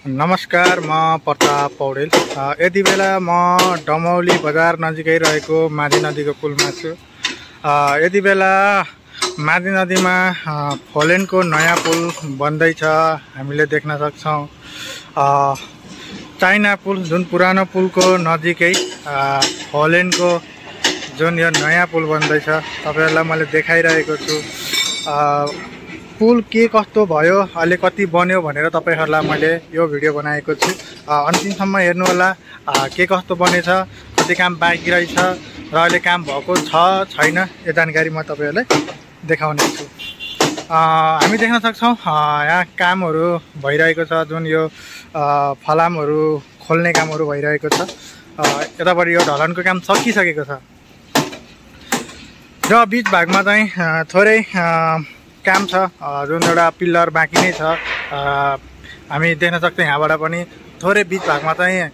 नमस्कार, म प्रताप पौडेल। यति बेला म डमौली बजार नजिकै रहेको माझी नदीको पुलमा छु। यति बेला माझी नदीमा फोलेनको नयाँ पुल बन्दैछ, हामीले देख्न सक्छौँ। चाइना पुल जुन पुरानो पुलको नजिकै फोलेनको जुन यो नयाँ पुल बन्दैछ, तपाईहरुलाई मैले देखाइरहेको छु। पुल के कस्तो भयो, अहिले कति बन्यो भनेर तपाईहरुलाई मैले यो भिडियो बनाएको छु। अन्तिमसम्म हेर्नु होला के कस्तो बनेछ, कति काम बाँकी रहेछ र अहिले काम भएको छ छैन, यो जानकारी म तपाईहरुलाई देखाउने छु। हामी देख्न सक्छौँ यहाँ कामहरू भइरहेको छ, जुन यो फलामहरू खोल्ने कामहरू भइरहेको छ। यतापट्टि यो ढलानको काम सकिसकेको छ र बीच भागमा चाहिँ थोरै काम छ, जुन एउटा पिल्लर बाँकी नै छ। हामी देख्न सक्छौँ यहाँबाट पनि थोरै बीच भागमा चाहिँ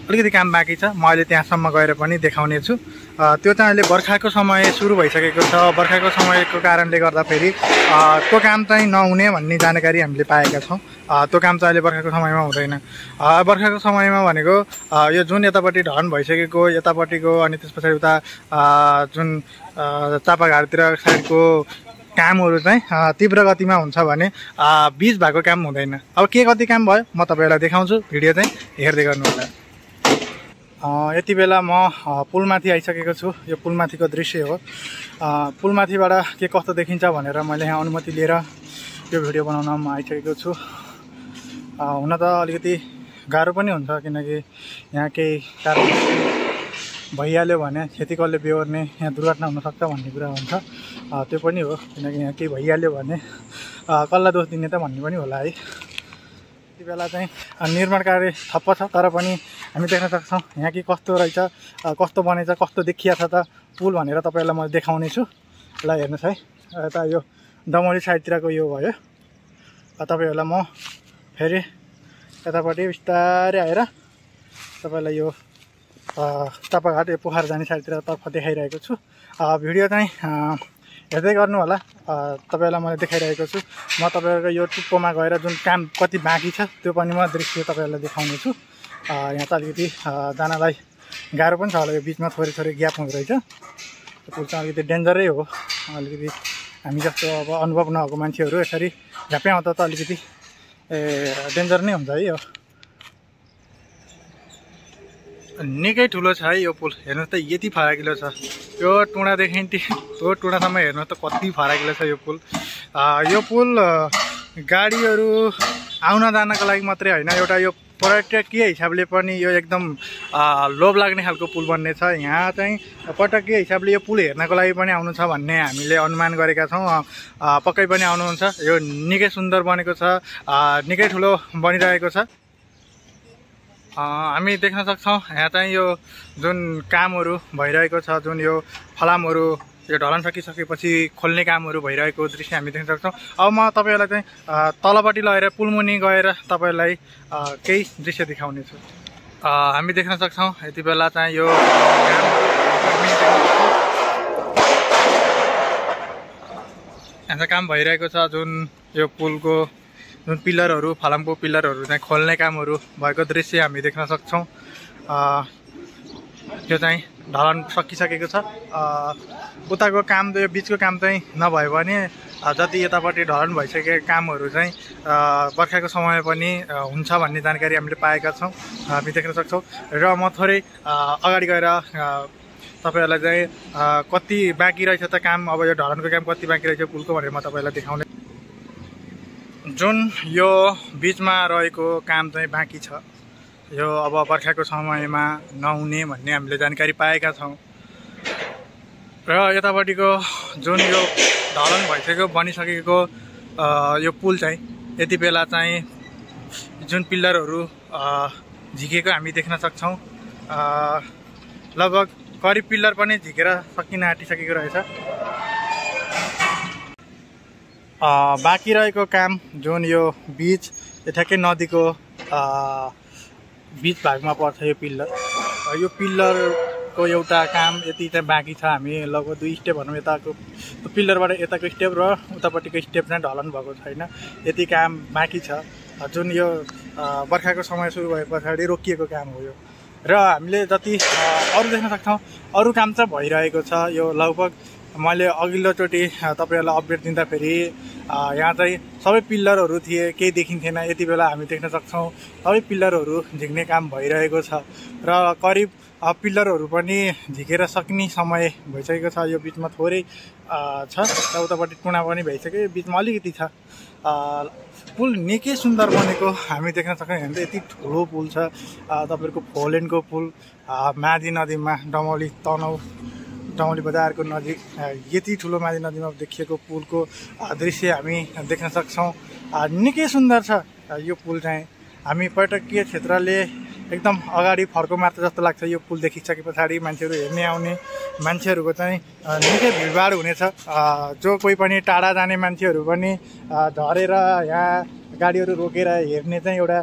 अलिकति काम बाँकी छ। म अहिले त्यहाँसम्म गएर पनि देखाउने छु। त्यो चाहिँ अहिले बर्खाको समय सुरु भइसकेको छ। बर्खाको समयको कारणले गर्दाखेरि त्यो काम चाहिँ नहुने भन्ने जानकारी हामीले पाएका छौँ। त्यो काम चाहिँ अहिले बर्खाको समयमा हुँदैन। बर्खाको समयमा भनेको यो जुन यतापट्टि ढलन भइसकेको यतापट्टिको, अनि त्यस पछाडि उता जुन चापाघारतिर साइडको कामहरू चाहिँ तीव्र गतिमा हुन्छ भने बीच भएको काम हुँदैन। अब के कति काम भयो म तपाईहरुलाई देखाउँछु, भिडियो चाहिँ हेर्दै गर्नु होला। यति बेला म पुलमाथि आइसकेको छु। यो पुलमाथिको दृश्य हो। पुलमाथिबाट के कस्तो देखिन्छ भनेर मैले यहाँ अनुमति लिएर यो भिडियो बनाउन आइसकेको छु। हुन त अलिकति गाह्रो पनि हुन्छ, किनकि यहाँ केही कारण भइहाल्यो भने खेती कसले बेहोर्ने, यहाँ दुर्घटना हुनसक्छ भन्ने कुरा हुन्छ। त्यो पनि हो, किनकि यहाँ केही भइहाल्यो भने कसलाई दोष दिने त भन्ने पनि होला है। यति बेला चाहिँ निर्माण कार्य ठप्प छ, तर पनि हामी देख्न सक्छौँ यहाँ के कस्तो रहेछ, कस्तो बनेछ, कस्तो देखिया छ त पुल भनेर तपाईहरुलाई म देखाउने छु। ल हेर्नुहोस् है, यता यो डमौली साइडतिरको यो भयो। तपाईहरुलाई म फेरि यतापट्टि बिस्तारै आएर तपाईलाई यो चापाघाट यो पोखरा जाने साइडतिर तर्फ देखाइरहेको छु। भिडियो चाहिँ हेर्दै गर्नु होला। तपाईहरुलाई मैले देखाइरहेको छु। म तपाईहरुको यो टुप्पोमा गएर जुन काम कति बाँकी छ त्यो पनि म दृश्य तपाईहरुलाई देखाउने छु। यहाँ त अलिकति जानलाई गाह्रो पनि छ होला, यो बिचमा थोरै थोरै ग्याप हुँदो रहेछ। त्यो पुल चाहिँ अलिकति डेन्जरै हो। अलिकति हामी जस्तो अब अनुभव नभएको मान्छेहरू यसरी झ्याप्पै आउँदा त अलिकति डेन्जर नै हुन्छ है। यो निकै ठुलो छ है यो पुल। हेर्नुहोस् त यति फराकिलो छ। यो टुँडादेखि त्यो टुँडासम्म हेर्नुहोस् त कति फराकिलो छ यो पुल। यो पुल गाडीहरू आउन जानको लागि मात्रै होइन, एउटा यो पर्यटकीय हिसाबले पनि यो एकदम लोभ लाग्ने खालको पुल बन्ने छ। यहाँ चाहिँ पर्यटकीय हिसाबले यो पुल हेर्नको लागि पनि आउनु छ भन्ने हामीले अनुमान गरेका छौँ। पक्कै पनि आउनुहुन्छ। यो निकै सुन्दर बनेको छ, निकै ठुलो बनिरहेको छ। हामी देख्न सक्छौँ यहाँ चाहिँ यो जुन कामहरू भइरहेको छ, जुन यो फलामहरू यो ढलन सकिसकेपछि खोल्ने कामहरू भइरहेको दृश्य हामी देख्न सक्छौँ। अब म तपाईहरुलाई चाहिँ तलपट्टि लगेर पुलमुनि गएर तपाईहरुलाई केही दृश्य देखाउने छु। हामी देख्न सक्छौँ यति बेला चाहिँ यो यहाँ काम भइरहेको छ। जुन यो पुलको जुन पिल्लरहरू, फलामको पिल्लरहरू चाहिँ खोल्ने कामहरू भएको दृश्य हामी देख्न सक्छौँ। त्यो चाहिँ ढलन सकिसकेको छ। उताको काम, यो बिचको काम चाहिँ नभयो भने जति यतापट्टि ढलन भइसकेको कामहरू चाहिँ बर्खाको समय पनि हुन्छ भन्ने जानकारी हामीले पाएका छौँ, हामी देख्न सक्छौँ। र म थोरै अगाडि गएर तपाईहरुलाई चाहिँ कति बाँकी रहेछ त काम, अब यो ढलनको काम कति बाँकी रहेछ पुलको भनेर म तपाईहरुलाई देखाउने। जुन यो बिचमा रहेको काम चाहिँ बाँकी छ, यो अब बर्खाको समयमा नहुने भन्ने हामीले जानकारी पाएका छौँ। र यतापट्टिको जुन यो ढलन भइसकेको बनिसकेको यो पुल चाहिँ यति बेला चाहिँ जुन पिल्लरहरू झिकेको हामी देख्न सक्छौँ। लगभग करिब पिल्लर पनि झिकेर सकिन आँटिसकेको रहेछ। बाँकी रहेको काम जुन यो बीच ठ्याक्कै नदीको बीच भागमा पर्छ यो पिल्लर। यो पिल्लरको एउटा काम यति चाहिँ बाँकी छ। हामी लगभग 2 स्टेप भनौँ, यताको पिल्लरबाट यताको स्टेप र उतापट्टिको स्टेप चाहिँ ढलन भएको छैन, यति काम बाँकी छ। जुन यो बर्खाको समय सुरु भए पछाडि रोकिएको काम हो यो। र हामीले जति अरू देख्न सक्छौँ अरू काम चाहिँ भइरहेको छ। यो लगभग मैले अघिल्लोचोटि तपाईँहरूलाई अपडेट दिँदाखेरि यहाँ चाहिँ सबै पिल्लरहरू थिए, केही देखिन्थेन। यति बेला हामी देख्न सक्छौँ सबै पिल्लरहरू झिक्ने काम भइरहेको छ र करिब पिल्लरहरू पनि झिकेर सक्ने समय भइसकेको छ। यो बिचमा थोरै छ र उतापट्टि टुना पनि भइसक्यो, बिचमा अलिकति छ। पुल निकै सुन्दर बनेको हामी देख्न सक्छौँ। हेर्नु त यति ठुलो पुल छ तपाईँहरूको फोलेनको पुल माझी नदीमा डमौली बजारको नजिक यति ठुलो माझी नदीमा देखिएको पुलको दृश्य हामी देख्न सक्छौँ। निकै सुन्दर छ यो पुल चाहिँ। हामी पर्यटकीय क्षेत्रले एकदम अगाडि फर्को मात्र जस्तो लाग्छ। यो पुल देखिसके पछाडि मान्छेहरू हेर्ने आउने मान्छेहरूको चाहिँ निकै भिडभाड हुनेछ। जो कोही पनि टाढा जाने मान्छेहरू पनि झरेर यहाँ गाडीहरू रोकेर हेर्ने चाहिँ एउटा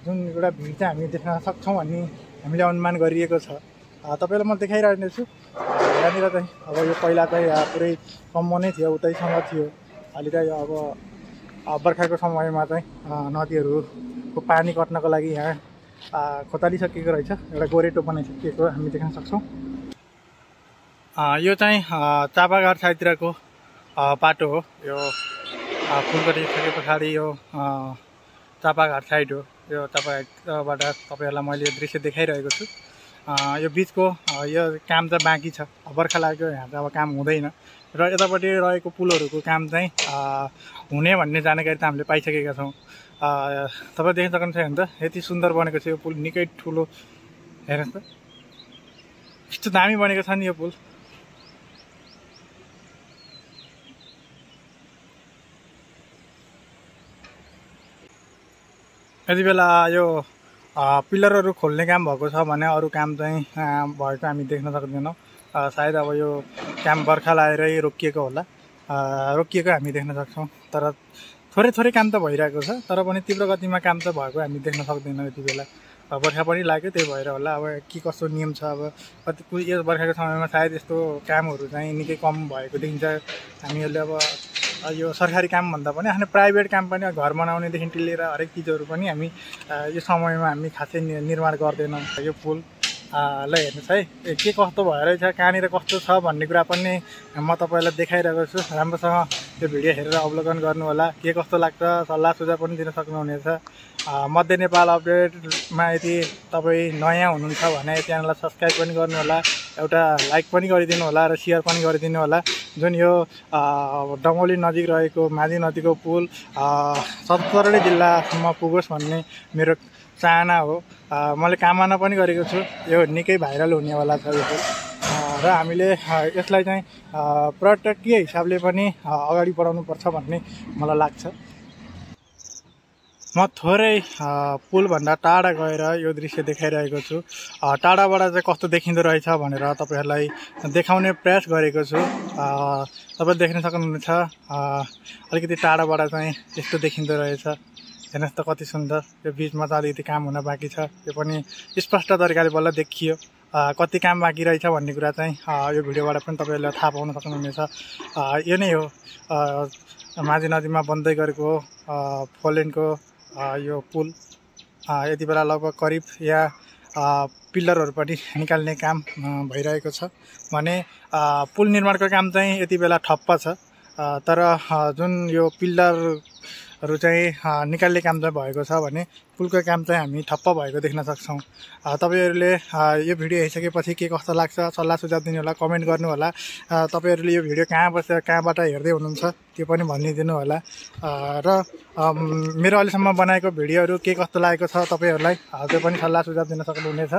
जुन एउटा भिड चाहिँ हामी देख्न सक्छौँ भन्ने हामीले अनुमान गरिएको छ। तपाईँलाई म देखाइरहेको छु। यहाँनिर चाहिँ अब यो पहिला चाहिँ पुरै कम्म नै थियो, उतैसँग थियो। अहिले चाहिँ अब बर्खाको समयमा चाहिँ नदीहरूको पानी कट्नको लागि यहाँ खोतालिसकेको रहेछ। एउटा गोरेटो बनाइसकिएको हामी देख्न सक्छौँ। यो चाहिँ चापाघाट साइडतिरको बाटो हो। यो पुल कटिसके पछाडि यो चापाघाट साइड हो। यो चापाघाटबाट तपाईँहरूलाई मैले दृश्य देखाइरहेको छु। यो बिचको यो काम चाहिँ बाँकी छ। बर्खा लाग्यो यहाँ चाहिँ अब काम हुँदैन र यतापट्टि रहेको पुलहरूको काम चाहिँ हुने भन्ने जानकारी त हामीले पाइसकेका छौँ। तपाईँ देख्न सक्नुहुन्छ हेर्नु त यति सुन्दर बनेको छ यो पुल, निकै ठुलो। हेर्नुहोस् त यस्तो दामी बनेको छ नि यो पुल। यति बेला यो पिलरहरू खोल्ने काम भएको छ भने अरू काम चाहिँ भएको हामी देख्न सक्दैनौँ। सायद अब यो काम बर्खा लागेरै रोकिएको होला, रोकिएको हामी देख्न सक्छौँ। तर थोरै काम त भइरहेको छ, तर पनि तीव्र गतिमा काम त भएको हामी देख्न सक्दैनौँ यति बेला। बर्खा पनि लाग्यो, त्यही भएर होला। अब के कस्तो नियम छ, अब कति यो बर्खाको समयमा सायद यस्तो कामहरू चाहिँ निकै कम भएको देखिन्छ। हामीहरूले अब यो सरकारी काम भन्दा पनि आफ्नो प्राइभेट काम पनि घर बनाउनेदेखि लिएर हरेक चिजहरू पनि हामी यो समयमा हामी खासै निर्माण गर्दैनौँ। यो पुल ल हेर्नुहोस् है के कस्तो भइरहेछ, कहाँनिर कस्तो छ भन्ने कुरा पनि म तपाईँलाई देखाइरहेको छु। राम्रोसँग त्यो भिडियो हेरेर अवलोकन गर्नु होला। के कस्तो लाग्छ सल्लाह सुझाव पनि दिन सक्नुहुनेछ। मध्य नेपाल अपडेटमा यदि तपाईँ नयाँ हुनुहुन्छ भने च्यानललाई सब्सक्राइब पनि गर्नु होला, एउटा लाइक पनि गरिदिनु होला र सेयर पनि गरिदिनु होला। जुन यो डमौली नजिक रहेको माझी नदीको पुल 17 जिल्लासम्म पुगोस् भन्ने मेरो चाहना हो। मैले कामना पनि गरेको छु। यो निकै भाइरल हुनेवाला छ यो पुल र हामीले यसलाई चाहिँ पर्यटकीय हिसाबले पनि अगाडि बढाउनुपर्छ भन्ने मलाई लाग्छ। म थोरै पुलभन्दा टाढा गएर यो दृश्य देखाइरहेको छु। टाढाबाट चाहिँ कस्तो देखिँदो रहेछ भनेर तपाईँहरूलाई देखाउने प्रयास गरेको छु। तपाईँ देख्न सक्नुहुनेछ अलिकति टाढाबाट चाहिँ यस्तो देखिँदो रहेछ। हेर्नुहोस् त कति सुन्दर। यो बिचमा त अलिकति काम हुन बाँकी छ, यो पनि स्पष्ट तरिकाले बल्ल देखियो। कति काम बाँकी रहेछ भन्ने कुरा चाहिँ यो भिडियोबाट पनि तपाईँहरूले थाहा पाउन सक्नुहुनेछ। यो नै हो माझी नदीमा बन्दै गरेको फोलेनको यो पुल। यति बेला लगभग करिब यहाँ पिल्लरहरू पनि निकाल्ने काम भइरहेको छ भने पुल निर्माणको काम चाहिँ यति बेला ठप्प छ। तर जुन यो पिल्लरहरू चाहिँ निकाल्ने काम चाहिँ भएको छ भने पुलको काम चाहिँ हामी ठप्प भएको देख्न सक्छौँ। तपाईँहरूले यो भिडियो हेरिसकेपछि के कस्तो लाग्छ सल्लाह सुझाव दिनु होला, कमेन्ट गर्नु होला। तपाईँहरूले यो भिडियो कहाँबाट हेर्दै हुनुहुन्छ त्यो पनि भनिदिनु होला। र मेरो अहिलेसम्म बनाएको भिडियोहरू के कस्तो लागेको छ तपाईँहरूलाई त्यो पनि सल्लाह सुझाव दिन सक्नुहुनेछ।